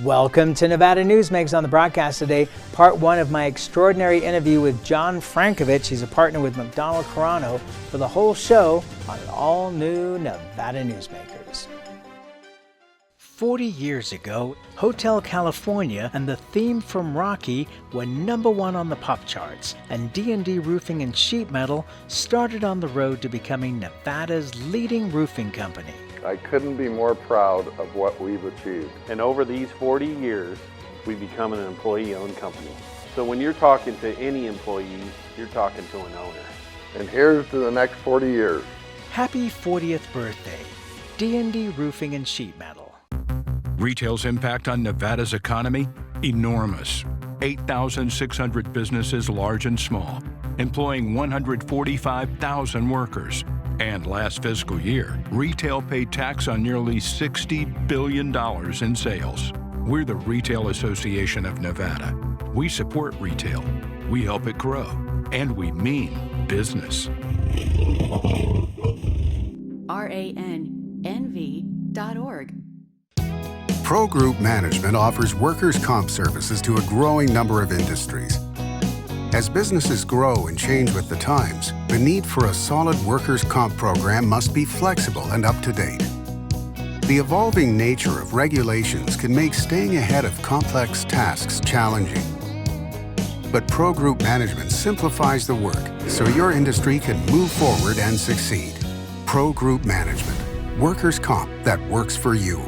Welcome to Nevada Newsmakers on the broadcast today. Part one of my extraordinary interview with John Frankovich. He's a partner with McDonald Carano for the whole show on an all-new Nevada Newsmakers. 40 years ago, Hotel California and the theme from Rocky were #1 on the pop charts, and D&D Roofing and Sheet Metal started on the road to becoming Nevada's leading roofing company. I couldn't be more proud of what we've achieved. And over these 40 years, we've become an employee-owned company. So when you're talking to any employee, you're talking to an owner. And here's to the next 40 years. Happy 40th birthday, D&D Roofing and Sheet Metal. Retail's impact on Nevada's economy? Enormous. 8,600 businesses, large and small, employing 145,000 workers. And last fiscal year, retail paid tax on nearly $60 billion in sales. We're the Retail Association of Nevada. We support retail, we help it grow, and we mean business. RANNV.org. Pro Group Management offers workers' comp services to a growing number of industries. As businesses grow and change with the times, the need for a solid workers' comp program must be flexible and up to date. The evolving nature of regulations can make staying ahead of complex tasks challenging. But Pro Group Management simplifies the work so your industry can move forward and succeed. Pro Group Management, workers' comp that works for you.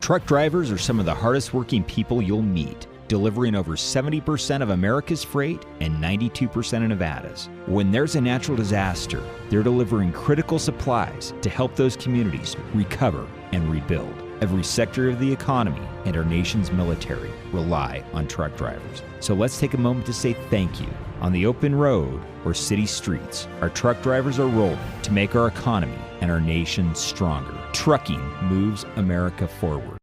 Truck drivers are some of the hardest working people you'll meet, delivering over 70% of America's freight and 92% of Nevada's. When there's a natural disaster, they're delivering critical supplies to help those communities recover and rebuild. Every sector of the economy and our nation's military rely on truck drivers. So let's take a moment to say thank you. On the open road or city streets, our truck drivers are rolling to make our economy and our nation stronger. Trucking moves America forward.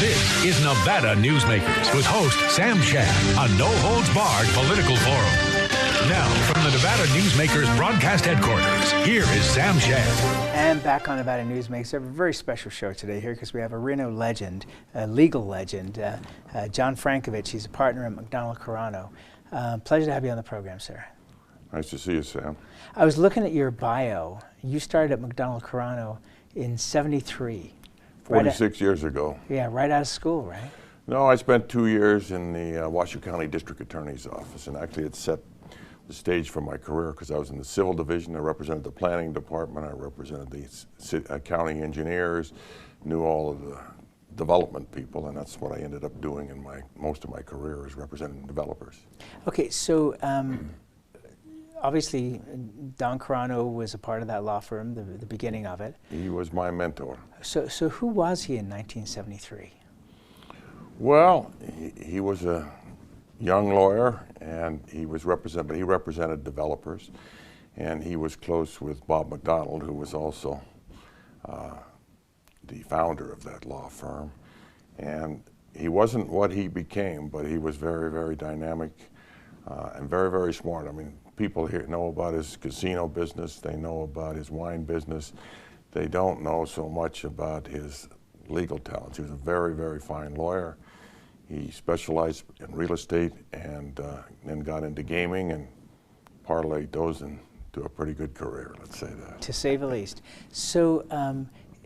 This is Nevada Newsmakers with host Sam Shad, a no-holds-barred political forum. Now, from the Nevada Newsmakers broadcast headquarters, here is Sam Shad. And back on Nevada Newsmakers, we have a very special show today here because we have a Reno legend, a legal legend, John Frankovich. He's a partner at McDonald Carano. Pleasure to have you on the program, sir. Nice to see you, Sam. I was looking at your bio. You started at McDonald Carano in '73. 46 years ago. Yeah, right out of school, right? No, I spent 2 years in the Washoe County District Attorney's Office, and actually it set the stage for my career because I was in the Civil Division. I represented the Planning Department. I represented the accounting engineers, knew all of the development people, and that's what I ended up doing in most of my career, is representing developers. Okay, so obviously, Don Carano was a part of that law firm, the beginning of it. He was my mentor. So who was he in 1973? Well, he was a young lawyer, and he represented developers, and he was close with Bob McDonald, who was also the founder of that law firm. And he wasn't what he became, but he was very, very dynamic and very, very smart. I mean, people here know about his casino business, they know about his wine business. They don't know so much about his legal talents. He was a very, very fine lawyer. He specialized in real estate and then got into gaming and parlayed those into a pretty good career, let's say that. To say the least. So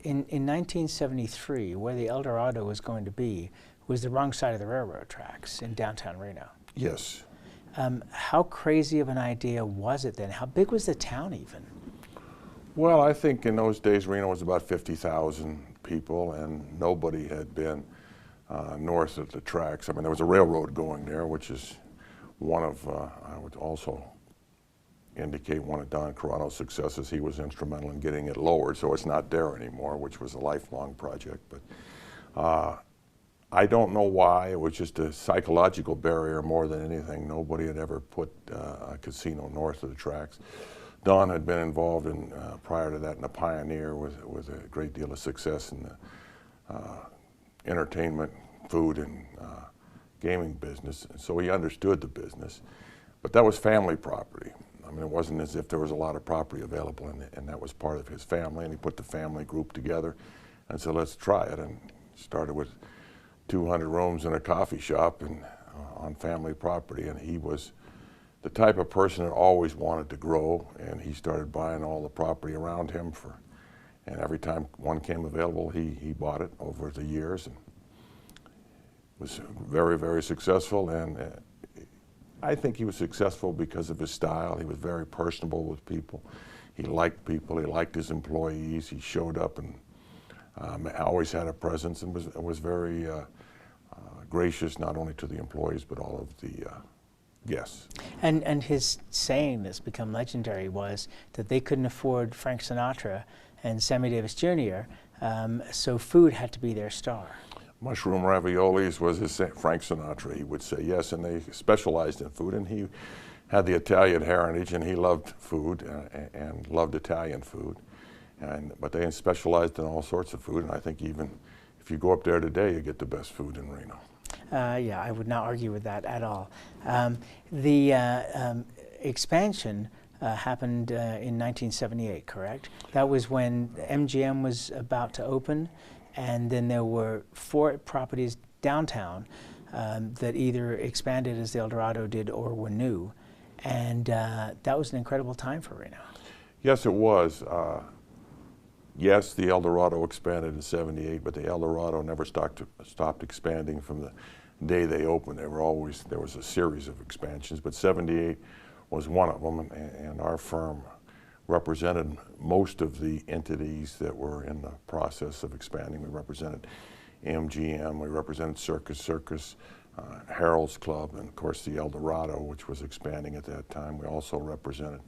in 1973, where the El Dorado was going to be was the wrong side of the railroad tracks in downtown Reno. Yes. How crazy of an idea was it then? How big was the town even? Well, I think in those days Reno was about 50,000 people, and nobody had been north of the tracks. I mean, there was a railroad going there, which is one of, I would also indicate, one of Don Carano's successes. He was instrumental in getting it lowered, so it's not there anymore, which was a lifelong project. But I don't know why. It was just a psychological barrier more than anything. Nobody had ever put a casino north of the tracks. Don had been involved in, prior to that, in the Pioneer with a great deal of success in the entertainment, food, and gaming business. And so he understood the business. But that was family property. I mean, it wasn't as if there was a lot of property available, and that was part of his family. And he put the family group together and said, let's try it. And started with 200 rooms in a coffee shop and on family property, and he was the type of person that always wanted to grow, and he started buying all the property around him and every time one came available, he bought it over the years, and was very, very successful. And I think he was successful because of his style. He was very personable with people. He liked people. He liked his employees. He showed up and always had a presence, and was very gracious, not only to the employees but all of the guests. And his saying that's become legendary was that they couldn't afford Frank Sinatra and Sammy Davis Jr., so food had to be their star. Mushroom raviolis was his Frank Sinatra, he would say, yes, and they specialized in food, and he had the Italian heritage, and he loved food and loved Italian food, but they specialized in all sorts of food, and I think even if you go up there today, you get the best food in Reno. Yeah, I would not argue with that at all. The expansion happened in 1978, correct? That was when MGM was about to open, and then there were 4 properties downtown that either expanded as the El Dorado did or were new, and that was an incredible time for Reno. Yes, it was. Yes, the El Dorado expanded in '78, but the El Dorado never stopped expanding from the day they opened. There was a series of expansions, but '78 was one of them, and our firm represented most of the entities that were in the process of expanding. We represented MGM, we represented Circus, Harold's Club, and of course the El Dorado, which was expanding at that time. We also represented,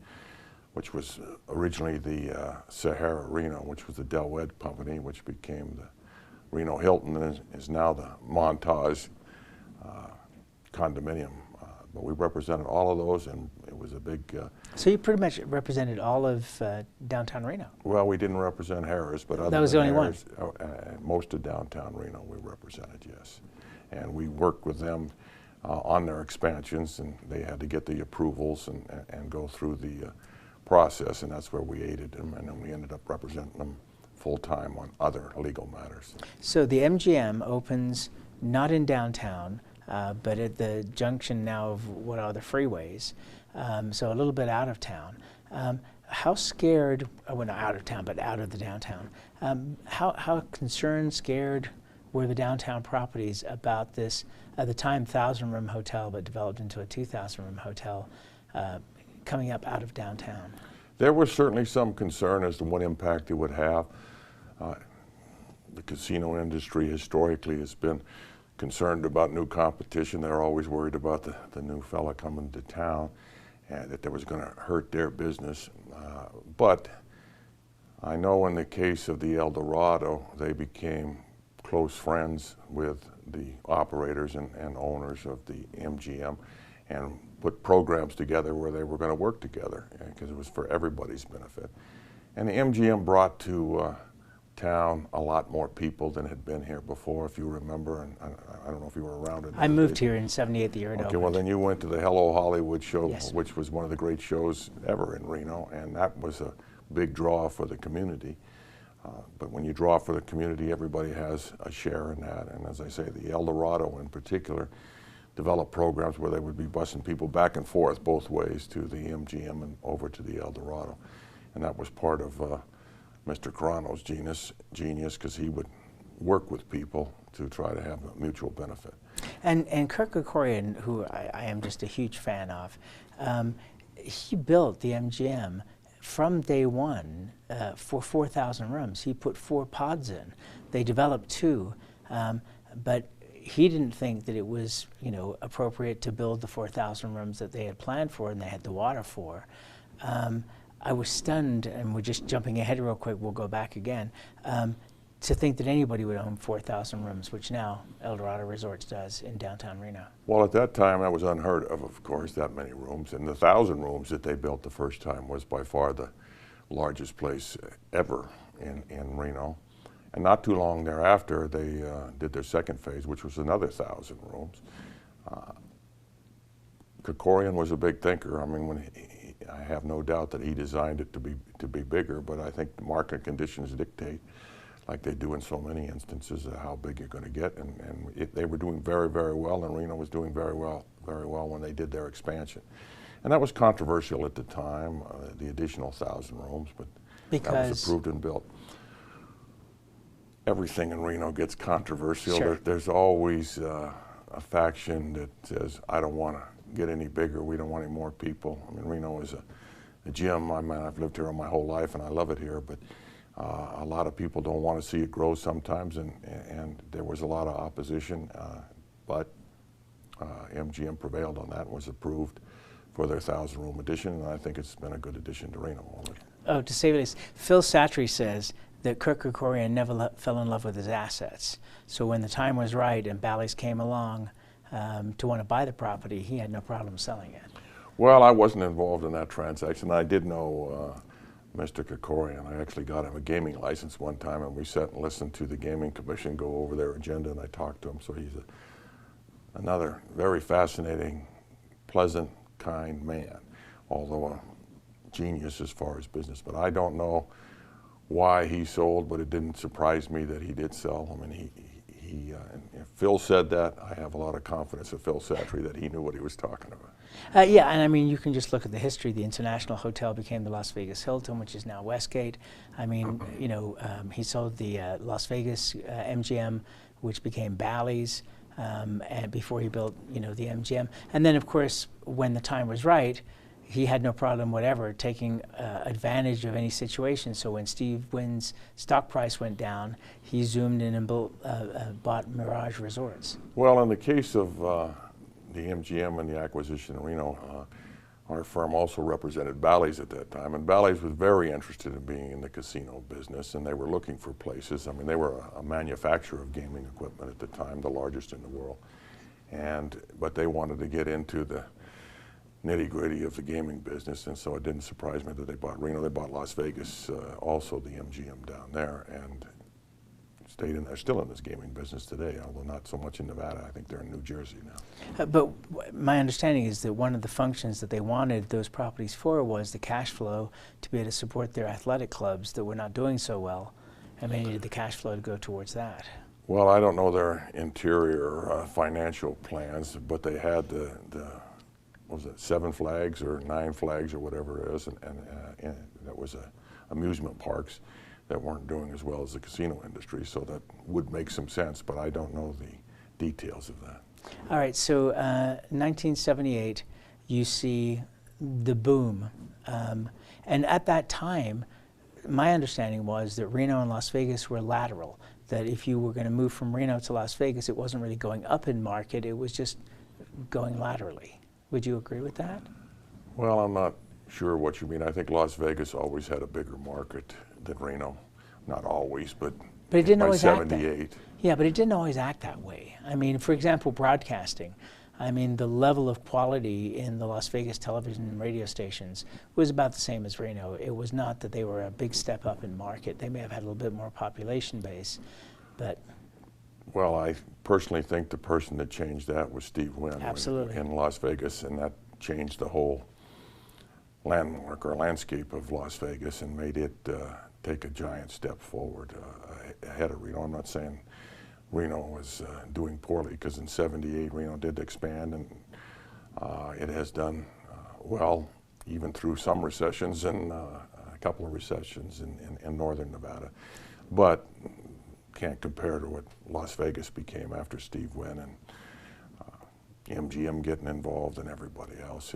which was originally the Sahara Reno, which was the Del Webb company, which became the Reno Hilton and is now the Montage condominium. But we represented all of those, and it was a big... So you pretty much represented all of downtown Reno? Well, we didn't represent Harris, but other that was the only Harris, one? Most of downtown Reno we represented, yes. And we worked with them on their expansions, and they had to get the approvals and go through the process, and that's where we aided them, and then we ended up representing them full-time on other legal matters. So the MGM opens not in downtown, but at the junction now of what are the freeways, so a little bit out of town. How scared, well, not out of town, but out of the downtown, how concerned, scared were the downtown properties about this, at the time, 1,000-room hotel, but developed into a 2,000-room hotel, coming up out of downtown? There was certainly some concern as to what impact it would have. The casino industry historically has been concerned about new competition. They're always worried about the new fella coming to town and that was going to hurt their business. But I know in the case of the El Dorado, they became close friends with the operators and owners of the MGM and put programs together where they were going to work together because it was for everybody's benefit. And the MGM brought to town a lot more people than had been here before, if you remember, and I don't know if you were around. I moved here in '78, the year it opened. opened. Well then you went to the Hello Hollywood show, yes, which was one of the great shows ever in Reno, and that was a big draw for the community. But when you draw for the community, everybody has a share in that, and as I say, the El Dorado in particular developed programs where they would be busing people back and forth both ways to the MGM and over to the El Dorado, and that was part of Mr. Carano's genius, because he would work with people to try to have a mutual benefit. And Kirk Kerkorian, who I am just a huge fan of, he built the MGM from day one for 4,000 rooms. He put 4 pods in. They developed 2, but he didn't think that it was, appropriate to build the 4,000 rooms that they had planned for and they had the water for. I was stunned, and we're just jumping ahead real quick, we'll go back again, to think that anybody would own 4,000 rooms, which now El Dorado Resorts does in downtown Reno. Well, at that time, that was unheard of course, that many rooms. And the 1,000 rooms that they built the first time was by far the largest place ever in Reno. And not too long thereafter, they did their second phase, which was another 1,000 rooms. Kerkorian was a big thinker. I mean, I have no doubt that he designed it to be bigger, but I think the market conditions dictate, like they do in so many instances, how big you're going to get. And they were doing very, very well, and Reno was doing very well when they did their expansion. And that was controversial at the time, the additional 1,000 rooms, but that was approved and built. Everything in Reno gets controversial. Sure. There's always a faction that says, I don't want to get any bigger, we don't want any more people. I mean, Reno is a gym. I mean, I've lived here my whole life and I love it here, but a lot of people don't want to see it grow sometimes, and there was a lot of opposition, but MGM prevailed on that and was approved for their 1,000-room addition, and I think it's been a good addition to Reno. Oh, to say this, Phil Satry says that Kirk Kerkorian never fell in love with his assets. So when the time was right and Bally's came along to want to buy the property, he had no problem selling it. Well, I wasn't involved in that transaction. I did know Mr. Kerkorian. I actually got him a gaming license one time, and we sat and listened to the Gaming Commission go over their agenda, and I talked to him. So he's another very fascinating, pleasant, kind man, although a genius as far as business. But I don't know why he sold, but it didn't surprise me that he did sell. I mean, and if Phil said that, I have a lot of confidence in Phil Satry that he knew what he was talking about. Yeah, and I mean, you can just look at the history. The International Hotel became the Las Vegas Hilton, which is now Westgate. I mean, you know, he sold the Las Vegas MGM, which became Bally's, and before he built, you know, the MGM. And then, of course, when the time was right, he had no problem whatever taking advantage of any situation. So when Steve Wynn's stock price went down, he zoomed in and bought Mirage Resorts. Well, in the case of the MGM and the acquisition in Reno, our firm also represented Bally's at that time, and Bally's was very interested in being in the casino business, and they were looking for places. I mean, they were a manufacturer of gaming equipment at the time, the largest in the world, but they wanted to get into the nitty-gritty of the gaming business, and so it didn't surprise me that they bought Reno. They bought Las Vegas, also the MGM down there, and stayed in there, still in this gaming business today, although not so much in Nevada. I think they're in New Jersey now. But my understanding is that one of the functions that they wanted those properties for was the cash flow to be able to support their athletic clubs that were not doing so well, and they needed the cash flow to go towards that. Well, I don't know their interior financial plans, but they had the what was it, 7 flags or 9 flags or whatever it is, and that was amusement parks that weren't doing as well as the casino industry, so that would make some sense, but I don't know the details of that. All right, so 1978, you see the boom, and at that time, my understanding was that Reno and Las Vegas were lateral, that if you were going to move from Reno to Las Vegas, it wasn't really going up in market, it was just going laterally. Would you agree with that? Well, I'm not sure what you mean. I think Las Vegas always had a bigger market than Reno. Not always, but it didn't by always 78. Act that. Yeah, but it didn't always act that way. I mean, for example, broadcasting. I mean, the level of quality in the Las Vegas television and radio stations was about the same as Reno. It was not that they were a big step up in market. They may have had a little bit more population base, but... Well, I personally think the person that changed that was Steve Wynn. Absolutely. In Las Vegas, and that changed the whole landmark or landscape of Las Vegas and made it take a giant step forward ahead of Reno. I'm not saying Reno was doing poorly, because in '78 Reno did expand, and it has done well, even through some recessions and a couple of recessions in northern Nevada. But can't compare to what Las Vegas became after Steve Wynn and MGM getting involved and everybody else.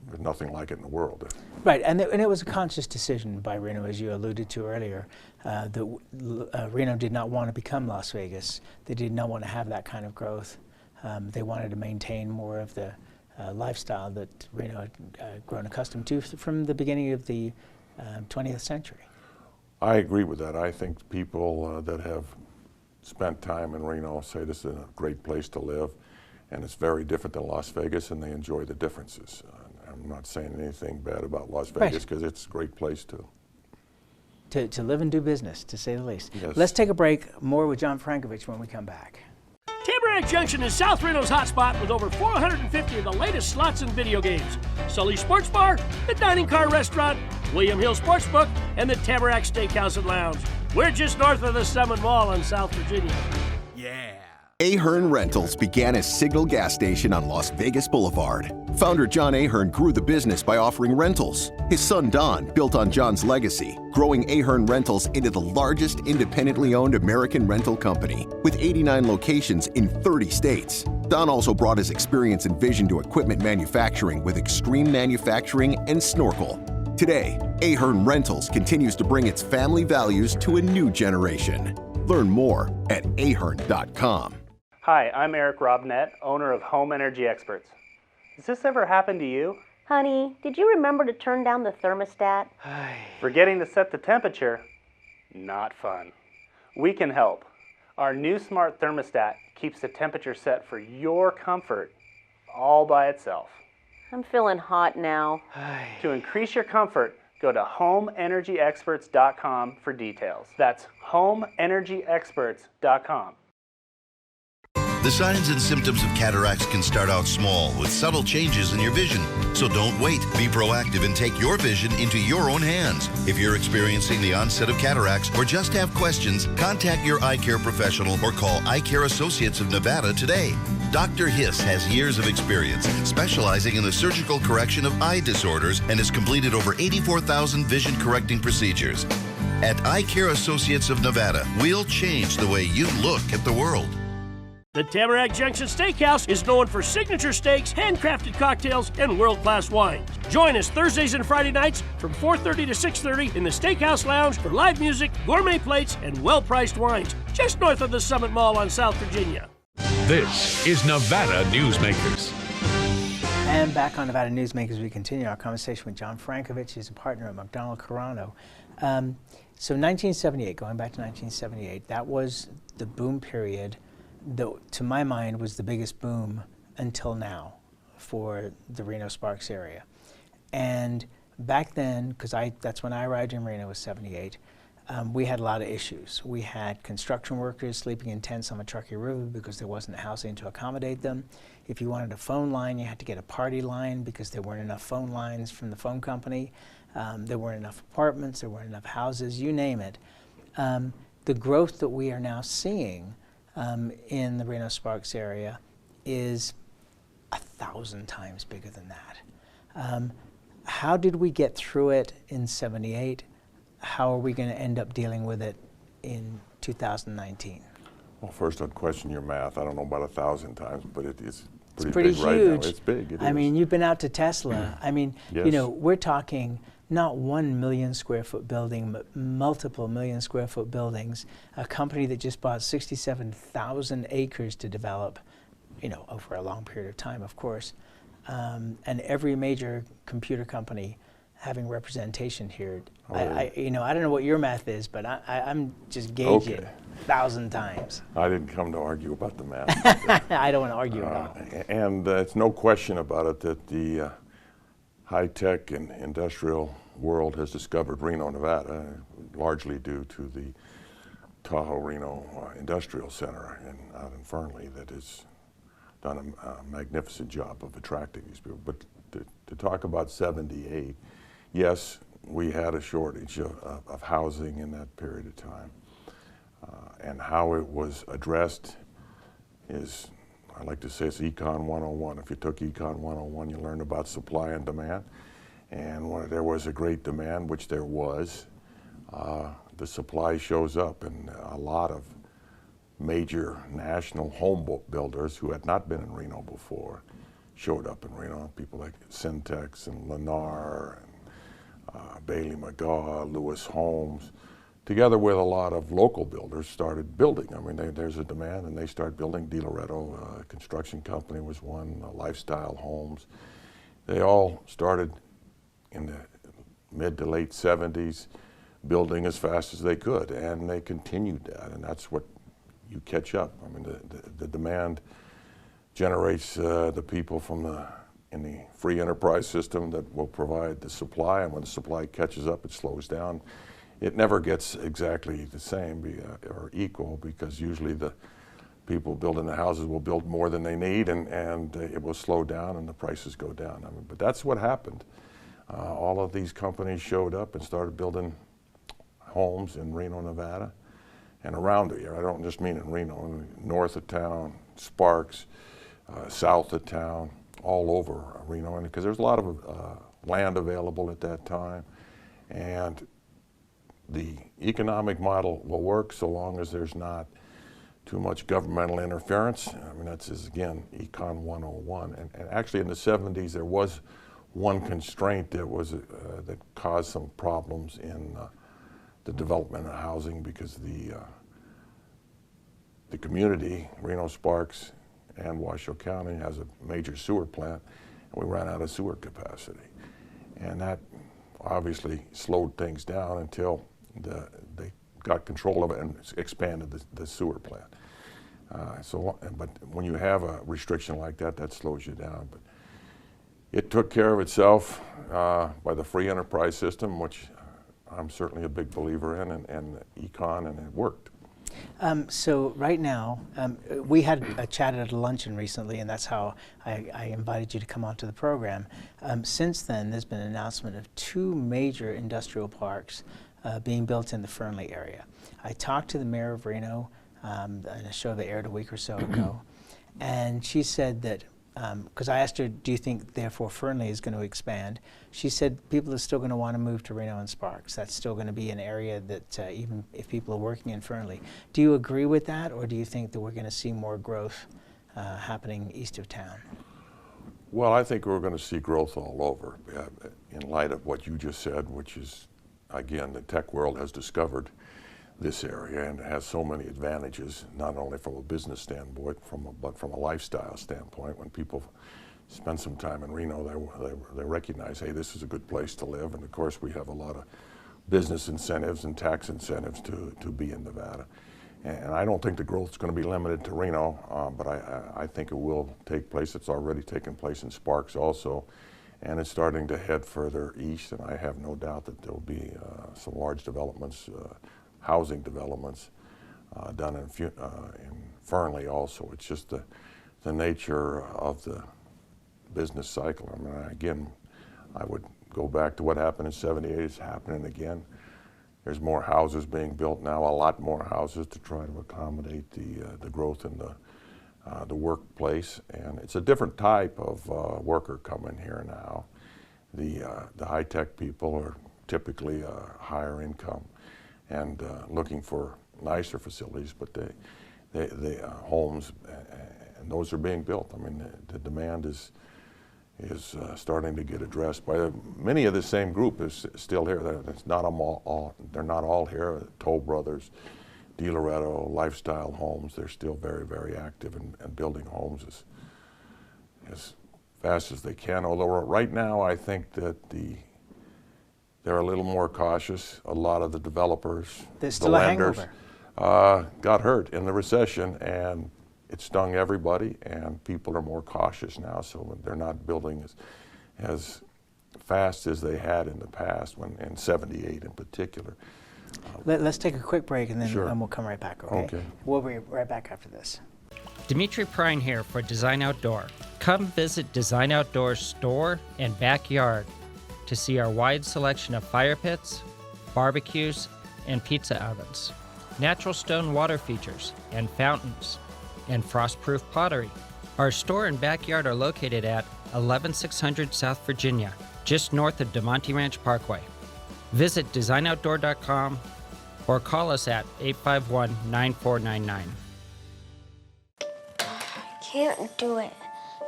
There's nothing like it in the world. Right, and it was a conscious decision by Reno, as you alluded to earlier, that Reno did not want to become Las Vegas. They did not want to have that kind of growth. They wanted to maintain more of the lifestyle that Reno had grown accustomed to from the beginning of the 20th century. I agree with that. I think people that have spent time in Reno say this is a great place to live, and it's very different than Las Vegas, and they enjoy the differences. I'm not saying anything bad about Las Vegas, because it's a great place too. To live and do business, to say the least. Yes. Let's take a break. More with John Frankovich when we come back. Tamarack Junction is South Reno's hotspot with over 450 of the latest slots and video games. Sully's Sports Bar, the Dining Car Restaurant, William Hill Sportsbook, and the Tamarack Steakhouse and Lounge. We're just north of the Summit Mall in South Virginia. Yeah. Ahern Rentals began as Signal Gas Station on Las Vegas Boulevard. Founder John Ahern grew the business by offering rentals. His son Don built on John's legacy, growing Ahern Rentals into the largest independently owned American rental company, with 89 locations in 30 states. Don also brought his experience and vision to equipment manufacturing with Extreme Manufacturing and Snorkel. Today, Ahern Rentals continues to bring its family values to a new generation. Learn more at ahern.com. Hi, I'm Eric Robnett, owner of Home Energy Experts. Has this ever happened to you? Honey, did you remember to turn down the thermostat? Forgetting to set the temperature? Not fun. We can help. Our new smart thermostat keeps the temperature set for your comfort all by itself. I'm feeling hot now. To increase your comfort, go to homeenergyexperts.com for details. That's homeenergyexperts.com. The signs and symptoms of cataracts can start out small with subtle changes in your vision. So don't wait. Be proactive and take your vision into your own hands. If you're experiencing the onset of cataracts or just have questions, contact your eye care professional or call Eye Care Associates of Nevada today. Dr. Hiss has years of experience specializing in the surgical correction of eye disorders and has completed over 84,000 vision correcting procedures. At Eye Care Associates of Nevada, we'll change the way you look at the world. The Tamarack Junction Steakhouse is known for signature steaks, handcrafted cocktails, and world-class wines. Join us Thursdays and Friday nights from 4:30 to 6:30 in the Steakhouse Lounge for live music, gourmet plates, and well-priced wines, just north of the Summit Mall on South Virginia. This is Nevada Newsmakers. And back on Nevada Newsmakers, we continue our conversation with John Frankovich. He's a partner at McDonald Carano. So 1978, going back to 1978, that was the boom period that, to my mind, was the biggest boom until now for the Reno-Sparks area. And back then, because that's when I arrived in Reno, was 78, we had a lot of issues. We had construction workers sleeping in tents on the Truckee River because there wasn't housing to accommodate them. If you wanted a phone line, you had to get a party line because there weren't enough phone lines from the phone company. There weren't enough apartments, there weren't enough houses, you name it. The growth that we are now seeing in the Reno-Sparks area is 1,000 times bigger than that. How did we get through it in 78? How are we going to end up dealing with it in 2019? Well, first I'd question your math. I don't know about 1,000 times, but it's pretty pretty big huge. right now. It's big. I mean, you've been out to Tesla. I mean, yes. You know, we're talking not 1 million square foot building, but multiple million square foot buildings. A company that just bought 67,000 acres to develop, you know, over a long period of time, of course. And every major computer company having representation here. You know, I don't know what your math is, but I'm just gauging 1,000 times. I didn't come to argue about the math. I don't want to argue at all. And it's no question about it that the high-tech and industrial world has discovered Reno, Nevada, largely due to the Tahoe-Reno Industrial Center out in Fernley that has done a magnificent job of attracting these people. But to talk about 78, yes, we had a shortage of housing in that period of time. And how it was addressed is, I like to say, it's Econ 101. If you took Econ 101, you learned about supply and demand. And when there was a great demand, which there was, the supply shows up, and a lot of major national home builders who had not been in Reno before showed up in Reno. People like Syntex and Lennar and Bailey McGaw, Lewis Homes, together with a lot of local builders, started building. I mean, there's a demand, and they start building. De Loretto Construction Company was one, Lifestyle Homes. They all started in the mid to late 70s, building as fast as they could, and they continued that, and that's what you catch up. I mean, the demand generates the people in the free enterprise system that will provide the supply, and when the supply catches up, it slows down. It never gets exactly the same or equal, because usually the people building the houses will build more than they need, and it will slow down and the prices go down. I mean, but that's what happened. All of these companies showed up and started building homes in Reno, Nevada, and around the area. I don't just mean in Reno, north of town, Sparks, south of town, all over Reno, and because there's a lot of land available at that time, and the economic model will work so long as there's not too much governmental interference. I mean, that's again Econ 101, and actually in the 70s there was one constraint that was that caused some problems in the development of housing, because the community, Reno, Sparks, and Washoe County has a major sewer plant, and we ran out of sewer capacity. And that obviously slowed things down until they got control of it and expanded the sewer plant. But when you have a restriction like that, that slows you down. But it took care of itself by the free enterprise system, which I'm certainly a big believer in, and econ, and it worked. So right now, we had a chat at a luncheon recently, and that's how I invited you to come onto the program. Since then, there's been an announcement of 2 major industrial parks being built in the Fernley area. I talked to the mayor of Reno in a show that aired a week or so ago, and she said that, because I asked her, do you think therefore Fernley is going to expand? She said people are still going to want to move to Reno and Sparks. That's still going to be an area that even if people are working in Fernley. Do you agree with that, or do you think that we're going to see more growth happening east of town? Well, I think we're going to see growth all over in light of what you just said, which is, again, the tech world has discovered this area and it has so many advantages, not only from a business standpoint, but from a lifestyle standpoint. When people spend some time in Reno, they recognize, hey, this is a good place to live. And of course, we have a lot of business incentives and tax incentives to be in Nevada. And I don't think the growth is going to be limited to Reno, but I think it will take place. It's already taken place in Sparks also, and it's starting to head further east. And I have no doubt that there will be some large developments, housing developments done in Fernley also. It's just the nature of the business cycle. I mean, again, I would go back to what happened in '78. It's happening again. There's more houses being built now, a lot more houses to try to accommodate the growth in the workplace. And it's a different type of worker coming here now. The high-tech people are typically higher income and looking for nicer facilities, but the homes, and those are being built. I mean, the demand is starting to get addressed by many of the same group is still here. They're not all here. Toll Brothers, De Loretto, Lifestyle Homes, they're still very, very active in building homes as fast as they can. Although right now I think that they're a little more cautious. A lot of the developers, the lenders, got hurt in the recession, and it stung everybody, and people are more cautious now, so they're not building as fast as they had in the past, in '78 in particular. Let's take a quick break, and then Sure. We'll come right back, okay? We'll be right back after this. Dimitri Prine here for Design Outdoor. Come visit Design Outdoor's store and backyard to see our wide selection of fire pits, barbecues, and pizza ovens, natural stone water features and fountains, and frost-proof pottery. Our store and backyard are located at 11600 South Virginia, just north of DeMonte Ranch Parkway. Visit designoutdoor.com or call us at 851-9499. Can't do it.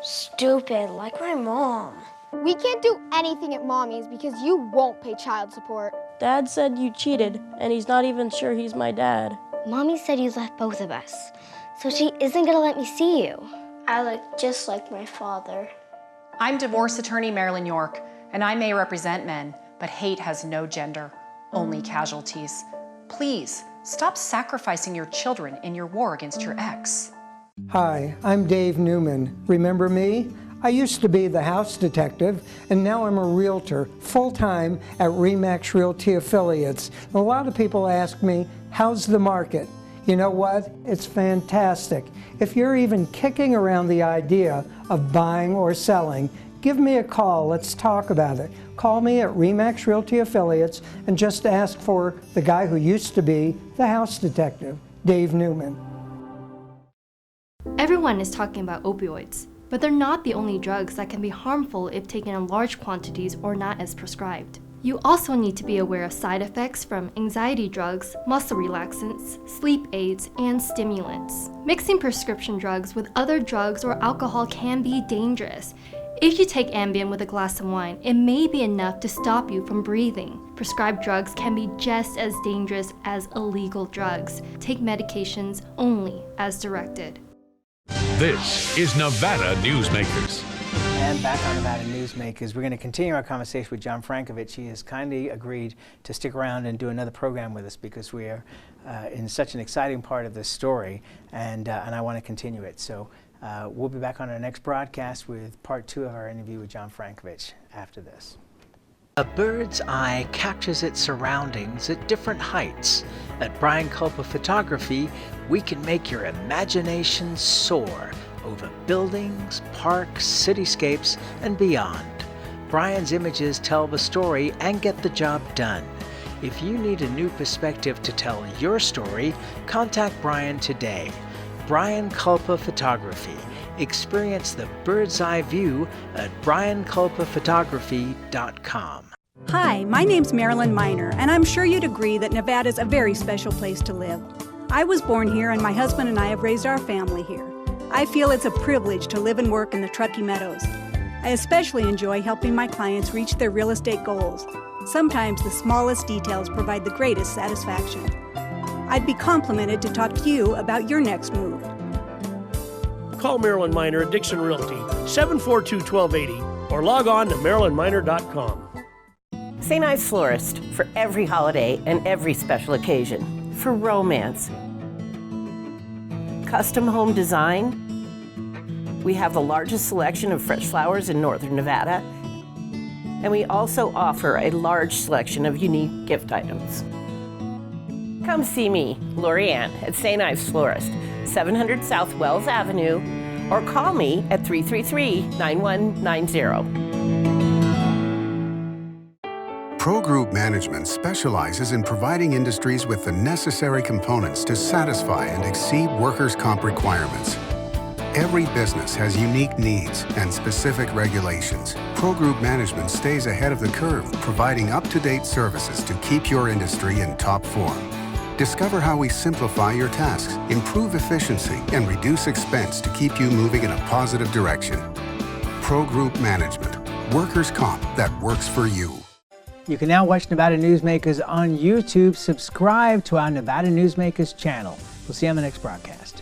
Stupid, like my mom. We can't do anything at Mommy's because you won't pay child support. Dad said you cheated, and he's not even sure he's my dad. Mommy said you left both of us, so she isn't gonna let me see you. I look just like my father. I'm divorce attorney Marilyn York, and I may represent men, but hate has no gender, only casualties. Please, stop sacrificing your children in your war against your ex. Hi, I'm Dave Newman. Remember me? I used to be the house detective, and now I'm a realtor, full-time at RE/MAX Realty Affiliates. A lot of people ask me, how's the market? You know what? It's fantastic. If you're even kicking around the idea of buying or selling, give me a call. Let's talk about it. Call me at RE/MAX Realty Affiliates and just ask for the guy who used to be the house detective, Dave Newman. Everyone is talking about opioids, but they're not the only drugs that can be harmful if taken in large quantities or not as prescribed. You also need to be aware of side effects from anxiety drugs, muscle relaxants, sleep aids, and stimulants. Mixing prescription drugs with other drugs or alcohol can be dangerous. If you take Ambien with a glass of wine, it may be enough to stop you from breathing. Prescribed drugs can be just as dangerous as illegal drugs. Take medications only as directed. This is Nevada Newsmakers. And back on Nevada Newsmakers, we're going to continue our conversation with John Frankovich. He has kindly agreed to stick around and do another program with us because we are in such an exciting part of this story, and I want to continue it. So we'll be back on our next broadcast with part 2 of our interview with John Frankovich after this. A bird's eye captures its surroundings at different heights. At Brian Culpa Photography, we can make your imagination soar over buildings, parks, cityscapes, and beyond. Brian's images tell the story and get the job done. If you need a new perspective to tell your story, contact Brian today. Brian Culpa Photography. Experience the bird's eye view at brianculpaphotography.com. Hi, my name's Marilyn Miner, and I'm sure you'd agree that Nevada's a very special place to live. I was born here, and my husband and I have raised our family here. I feel it's a privilege to live and work in the Truckee Meadows. I especially enjoy helping my clients reach their real estate goals. Sometimes the smallest details provide the greatest satisfaction. I'd be complimented to talk to you about your next move. Call Marilyn Miner at Dixon Realty, 742-1280, or log on to marilynminer.com. St. Ives Florist, for every holiday and every special occasion. For romance. Custom home design. We have the largest selection of fresh flowers in northern Nevada. And we also offer a large selection of unique gift items. Come see me, Lori Ann, at St. Ives Florist, 700 South Wells Avenue, or call me at 333-9190. Pro Group Management specializes in providing industries with the necessary components to satisfy and exceed workers' comp requirements. Every business has unique needs and specific regulations. Pro Group Management stays ahead of the curve, providing up-to-date services to keep your industry in top form. Discover how we simplify your tasks, improve efficiency, and reduce expense to keep you moving in a positive direction. Pro Group Management, workers' comp that works for you. You can now watch Nevada Newsmakers on YouTube. Subscribe to our Nevada Newsmakers channel. We'll see you on the next broadcast.